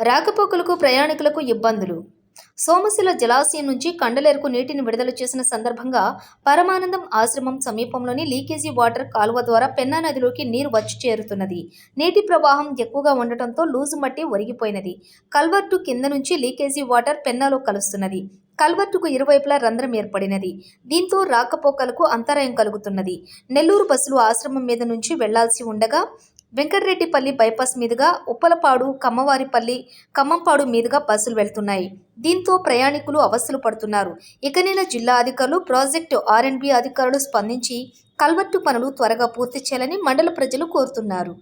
రాకపోకలకు ప్రయాణికులకు ఇబ్బందులు. సోమశిల జలాశయం నుంచి కండలేరుకు నీటిని విడుదల చేసిన సందర్భంగా పరమానందం ఆశ్రమం సమీపంలోని లీకేజీ వాటర్ కాలువ ద్వారా పెన్నా నదిలోకి నీరు వచ్చి చేరుతున్నది. నీటి ప్రవాహం ఎక్కువగా ఉండటంతో లూజు మట్టి ఒరిగిపోయినది. కల్వర్టు కింద నుంచి లీకేజీ వాటర్ పెన్నాలో కలుస్తున్నది. కల్వర్టుకు ఇరువైపులా రంధ్రం ఏర్పడినది. దీంతో రాకపోకలకు అంతరాయం కలుగుతున్నది. నెల్లూరు బస్సులు ఆశ్రమం మీద నుంచి వెళ్లాల్సి ఉండగా వెంకటరెడ్డిపల్లి బైపాస్ మీదుగా ఉప్పలపాడు, కమ్మవారిపల్లి, ఖమ్మంపాడు మీదుగా బస్సులు వెళ్తున్నాయి. దీంతో ప్రయాణికులు అవస్థలు పడుతున్నారు. ఇకనైనా జిల్లా అధికారులు, ప్రాజెక్టు R&B అధికారులు స్పందించి కల్వర్టు పనులు త్వరగా పూర్తి చేయాలని మండల ప్రజలు కోరుతున్నారు.